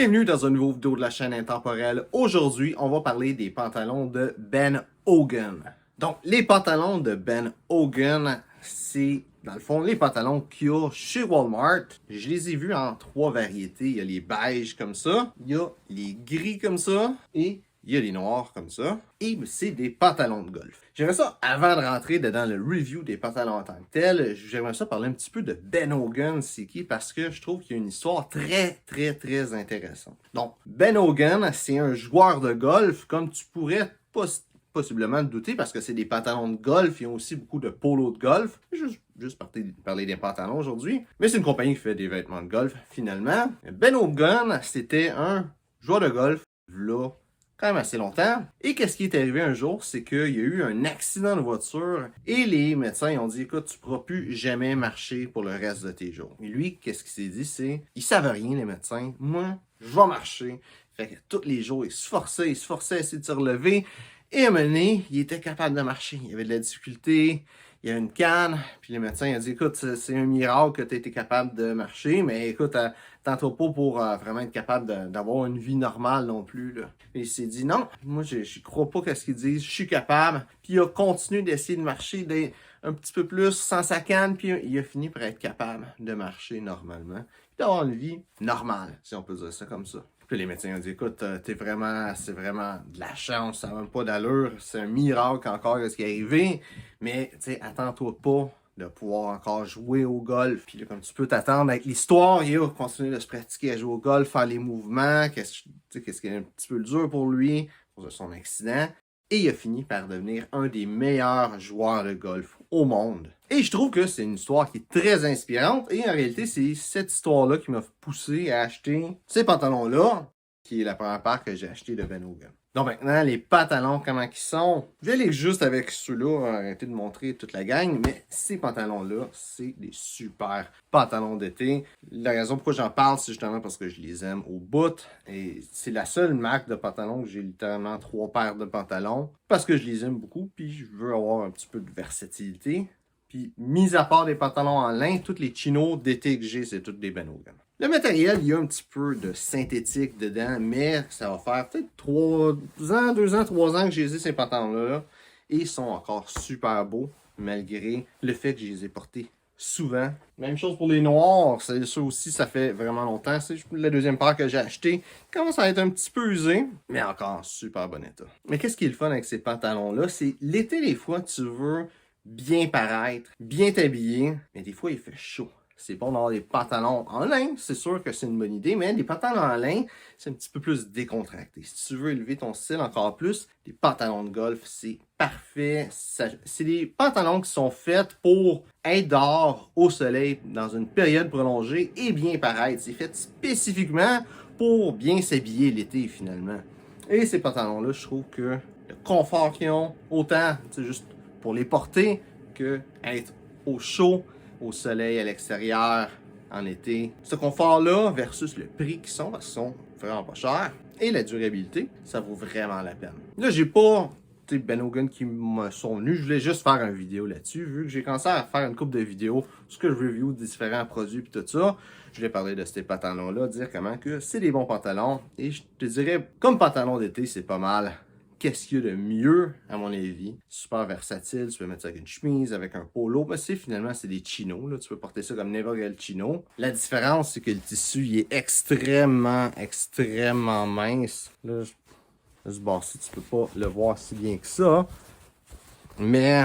Bienvenue dans une nouvelle vidéo de la chaîne Intemporelle. Aujourd'hui, on va parler des pantalons de Ben Hogan. Donc, les pantalons de Ben Hogan, c'est dans le fond les pantalons qu'il y a chez Walmart. Je les ai vus en 3 variétés. Il y a les beiges comme ça, il y a les gris comme ça et il y a les noirs comme ça. Et c'est des pantalons de golf. J'aimerais ça, avant de rentrer dans le review des pantalons en tant que tel, j'aimerais ça parler un petit peu de Ben Hogan, c'est qui, parce que je trouve qu'il y a une histoire très intéressante. Donc, Ben Hogan, c'est un joueur de golf, comme tu pourrais possiblement te douter, parce que c'est des pantalons de golf, il y a aussi beaucoup de polos de golf. Juste parler des pantalons aujourd'hui. Mais c'est une compagnie qui fait des vêtements de golf, finalement. Ben Hogan, c'était un joueur de golf, là, quand même assez longtemps. Et qu'est-ce qui est arrivé un jour, c'est qu'il y a eu un accident de voiture et les médecins ils ont dit, écoute, tu ne pourras plus jamais marcher pour le reste de tes jours. Et lui, qu'est-ce qu'il s'est dit, c'est, ils savent rien les médecins, moi, je vais marcher. Fait que tous les jours, il se forçait à essayer de se relever. Et à un moment donné, il était capable de marcher. Il avait de la difficulté, il y avait une canne, puis les médecins ont dit, écoute, c'est un miracle que tu aies été capable de marcher, mais écoute, t'entends pas pour vraiment être capable d'avoir une vie normale non plus. Là. Et il s'est dit, non, moi, je crois pas qu'à ce qu'ils disent, je suis capable. Puis il a continué d'essayer de marcher un petit peu plus sans sa canne, puis il a fini par être capable de marcher normalement, puis d'avoir une vie normale, si on peut dire ça comme ça. Puis les médecins ont dit, écoute, c'est vraiment de la chance, ça n'a même pas d'allure, c'est un miracle encore ce qui est arrivé, mais tu sais, attends-toi pas de pouvoir encore jouer au golf. Puis là, comme tu peux t'attendre avec l'histoire, il a continué de se pratiquer à jouer au golf, faire les mouvements, qu'est-ce qui est un petit peu dur pour lui, à cause de son accident. Et il a fini par devenir un des meilleurs joueurs de golf au monde. Et je trouve que c'est une histoire qui est très inspirante. Et en réalité, c'est cette histoire-là qui m'a poussé à acheter ces pantalons-là, qui est la première paire que j'ai acheté de Ben Hogan. Donc maintenant, les pantalons, comment ils sont? Je vais aller juste avec ceux-là, arrêter de montrer toute la gang, mais ces pantalons-là, c'est des super pantalons d'été. La raison pourquoi j'en parle, c'est justement parce que je les aime au bout. Et c'est la seule marque de pantalons que j'ai littéralement 3 paires de pantalons, parce que je les aime beaucoup, puis je veux avoir un petit peu de versatilité. Puis, mis à part des pantalons en lin, tous les chinos d'été que j'ai, c'est tous des Ben Hogan. Le matériel, il y a un petit peu de synthétique dedans, mais ça va faire peut-être 3 ans que j'ai ces pantalons-là. Et ils sont encore super beaux, malgré le fait que je les ai portés souvent. Même chose pour les noirs, c'est ça aussi, ça fait vraiment longtemps. C'est la deuxième paire que j'ai achetée. Commence à être un petit peu usé, mais encore en super bon état. Mais qu'est-ce qui est le fun avec ces pantalons-là? C'est l'été, des fois, tu veux bien paraître, bien t'habiller, mais des fois, il fait chaud. C'est bon d'avoir des pantalons en lin, c'est sûr que c'est une bonne idée, mais des pantalons en lin, c'est un petit peu plus décontracté. Si tu veux élever ton style encore plus, des pantalons de golf, c'est parfait. C'est des pantalons qui sont faits pour être dehors au soleil dans une période prolongée et bien paraître. C'est fait spécifiquement pour bien s'habiller l'été finalement. Et ces pantalons-là, je trouve que le confort qu'ils ont, autant c'est juste pour les porter que être au chaud, au soleil, à l'extérieur, en été. Ce confort-là versus le prix qu'ils sont, parce qu'ils sont vraiment pas chers, et la durabilité, ça vaut vraiment la peine. Là, j'ai pas Ben Hogan qui me sont venus, je voulais juste faire une vidéo là-dessus, vu que j'ai commencé à faire une couple de vidéos sur ce que je review différents produits et tout ça. Je voulais parler de ces pantalons-là, dire comment que c'est des bons pantalons, et je te dirais, comme pantalon d'été, c'est pas mal. Qu'est-ce qu'il y a de mieux, à mon avis? Super versatile, tu peux mettre ça avec une chemise, avec un polo. Mais finalement, c'est des chinos. Là. Tu peux porter ça comme n'importe quel chino. La différence, c'est que le tissu, il est extrêmement mince. Là, ce bord-ci, tu peux pas le voir si bien que ça. Mais,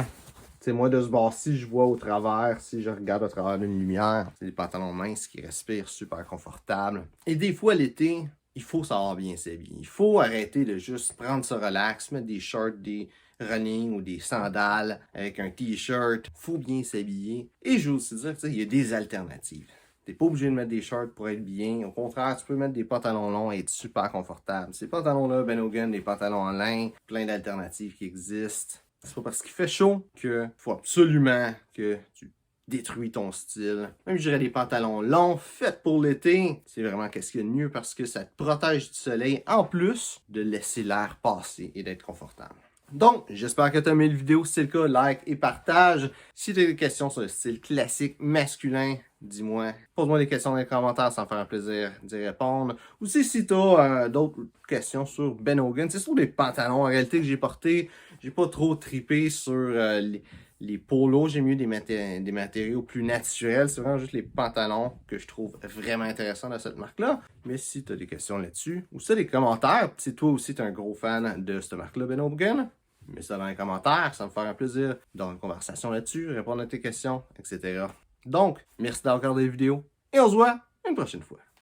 tu sais, moi, de ce bord-ci, je vois au travers, si je regarde au travers d'une lumière, c'est des pantalons minces qui respirent super confortables. Et des fois, l'été, il faut savoir bien s'habiller. Il faut arrêter de juste prendre ça relax, mettre des shorts, des running ou des sandales avec un t-shirt. Il faut bien s'habiller. Et je veux aussi dire, il y a des alternatives. Tu n'es pas obligé de mettre des shorts pour être bien. Au contraire, tu peux mettre des pantalons longs et être super confortable. Ces pantalons-là, Ben Hogan, des pantalons en lin, plein d'alternatives qui existent. C'est pas parce qu'il fait chaud qu'il faut absolument que tu détruis ton style. Même je dirais des pantalons longs, faits pour l'été. C'est vraiment qu'est-ce qu'il y a de mieux parce que ça te protège du soleil en plus de laisser l'air passer et d'être confortable. Donc, j'espère que tu as aimé la vidéo. Si c'est le cas, like et partage. Si tu as des questions sur le style classique masculin, dis-moi. Pose-moi des questions dans les commentaires, ça me fera un plaisir d'y répondre. Ou si tu as d'autres questions sur Ben Hogan, c'est sur les pantalons en réalité que j'ai portés. J'ai pas trop trippé sur les polos. J'ai mieux des matériaux plus naturels. C'est vraiment juste les pantalons que je trouve vraiment intéressants dans cette marque-là. Mais si tu as des questions là-dessus, ou si tu as des commentaires, si toi aussi tu es un gros fan de cette marque-là, Ben Hogan, mets ça dans les commentaires, ça me fera un plaisir d'avoir une conversation là-dessus, répondre à tes questions, etc. Donc, merci d'avoir regardé la vidéo et on se voit une prochaine fois.